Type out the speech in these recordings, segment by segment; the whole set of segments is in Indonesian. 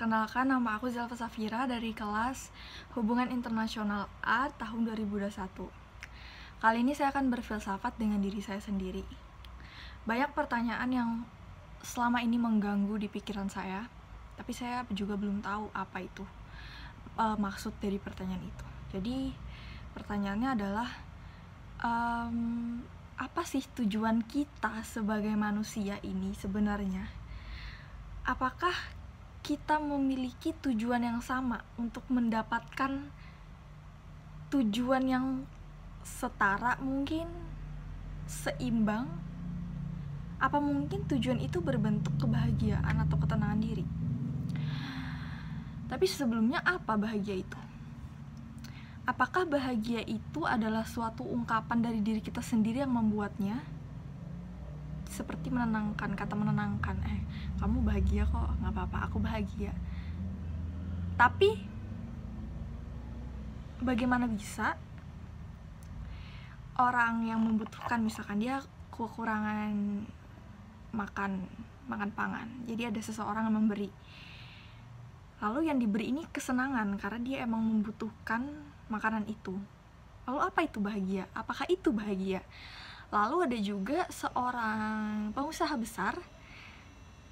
Perkenalkan, nama aku Zelfa Safira dari kelas Hubungan Internasional A tahun 2021. Kali ini saya akan berfilsafat dengan diri saya sendiri. Banyak pertanyaan yang selama ini mengganggu di pikiran saya, tapi saya juga belum tahu apa itu maksud dari pertanyaan itu. Jadi pertanyaannya adalah apa sih tujuan kita sebagai manusia ini sebenarnya? Apakah kita memiliki tujuan yang sama untuk mendapatkan tujuan yang setara, mungkin seimbang? Apa mungkin tujuan itu berbentuk kebahagiaan atau ketenangan diri? Tapi sebelumnya, apa bahagia itu? Apakah bahagia itu adalah suatu ungkapan dari diri kita sendiri yang membuatnya? Seperti menenangkan, kata menenangkan, kamu bahagia kok, gak apa-apa, aku bahagia. Tapi bagaimana bisa orang yang membutuhkan, misalkan dia kekurangan makan pangan, jadi ada seseorang yang memberi, lalu yang diberi ini kesenangan karena dia emang membutuhkan makanan itu. Lalu apa itu bahagia? Apakah itu bahagia? Lalu ada juga seorang pengusaha besar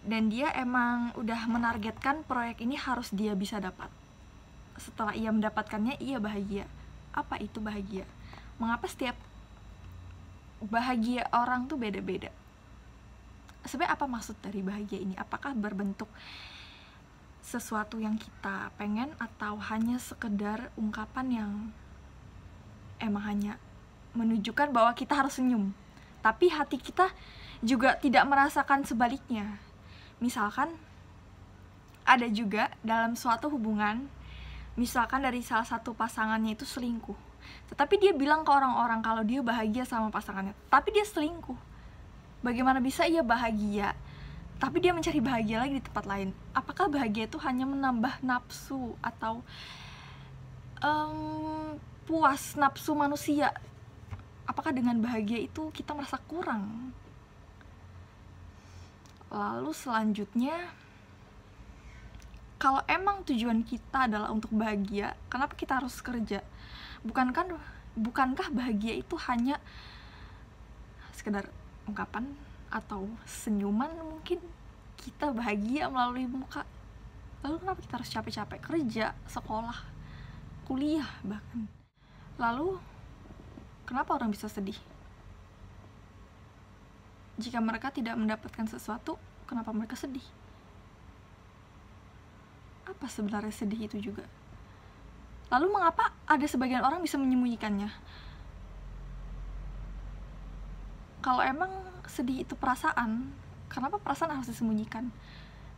dan dia emang udah menargetkan proyek ini harus dia bisa dapat. Setelah ia mendapatkannya, ia bahagia. Apa itu bahagia? Mengapa setiap bahagia orang tuh beda-beda? Sebenarnya apa maksud dari bahagia ini? Apakah berbentuk sesuatu yang kita pengen atau hanya sekedar ungkapan yang emang hanya menunjukkan bahwa kita harus senyum, tapi hati kita juga tidak merasakan sebaliknya? Misalkan ada juga dalam suatu hubungan, misalkan dari salah satu pasangannya itu selingkuh, tetapi dia bilang ke orang-orang kalau dia bahagia sama pasangannya, tapi dia selingkuh. Bagaimana bisa ia bahagia tapi dia mencari bahagia lagi di tempat lain? Apakah bahagia itu hanya menambah nafsu atau puas nafsu manusia? Apakah dengan bahagia itu kita merasa kurang? Lalu selanjutnya, kalau emang tujuan kita adalah untuk bahagia, kenapa kita harus kerja? Bukankah bahagia itu hanya sekedar ungkapan atau senyuman? Mungkin kita bahagia melalui muka. Lalu kenapa kita harus capek-capek kerja, sekolah, kuliah bahkan? Lalu kenapa orang bisa sedih? Jika mereka tidak mendapatkan sesuatu, kenapa mereka sedih? Apa sebenarnya sedih itu juga? Lalu mengapa ada sebagian orang bisa menyembunyikannya? Kalau emang sedih itu perasaan, kenapa perasaan harus disembunyikan?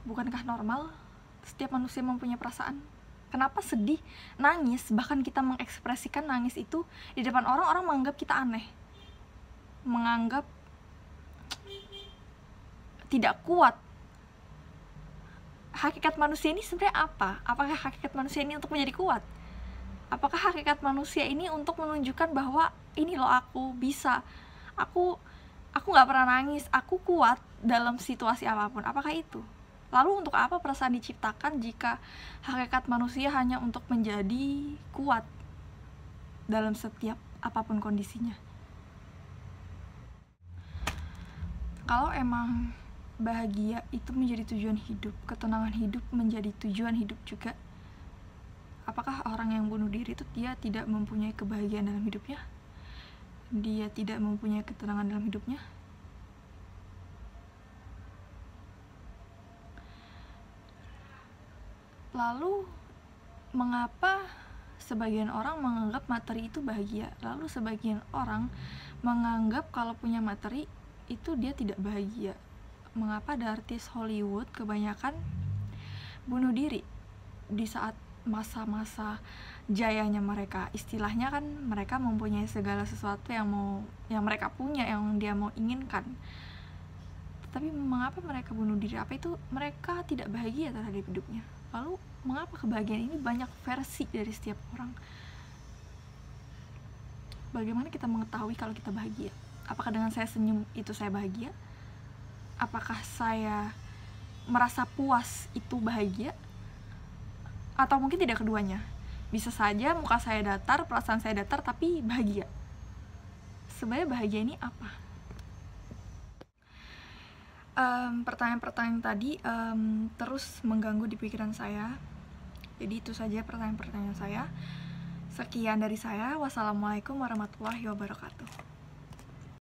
Bukankah normal setiap manusia mempunyai perasaan? Kenapa sedih, nangis, bahkan kita mengekspresikan nangis itu di depan orang menganggap kita aneh, menganggap tidak kuat? Hakikat manusia ini sebenarnya apa? Apakah hakikat manusia ini untuk menjadi kuat? Apakah hakikat manusia ini untuk menunjukkan bahwa ini loh, aku bisa, aku gak pernah nangis, aku kuat dalam situasi apapun? Apakah itu? Lalu untuk apa perasaan diciptakan jika hakikat manusia hanya untuk menjadi kuat dalam setiap apapun kondisinya? Kalau emang bahagia itu menjadi tujuan hidup, ketenangan hidup menjadi tujuan hidup juga, apakah orang yang bunuh diri itu dia tidak mempunyai kebahagiaan dalam hidupnya? Dia tidak mempunyai ketenangan dalam hidupnya? Lalu mengapa sebagian orang menganggap materi itu bahagia, lalu sebagian orang menganggap kalau punya materi itu dia tidak bahagia? Mengapa ada artis Hollywood kebanyakan bunuh diri di saat masa-masa jayanya mereka? Istilahnya kan mereka mempunyai segala sesuatu yang mereka punya, yang dia mau inginkan. Tapi mengapa mereka bunuh diri? Apa itu mereka tidak bahagia terhadap hidupnya? Lalu mengapa kebahagiaan ini banyak versi dari setiap orang? Bagaimana kita mengetahui kalau kita bahagia? Apakah dengan saya senyum itu saya bahagia? Apakah saya merasa puas itu bahagia? atau mungkin tidak keduanya. Bisa saja muka saya datar, perasaan saya datar, tapi bahagia. Sebenarnya bahagia ini apa? Pertanyaan-pertanyaan tadi terus mengganggu di pikiran saya. Jadi itu saja pertanyaan-pertanyaan saya. Sekian dari saya. Wassalamualaikum warahmatullahi wabarakatuh.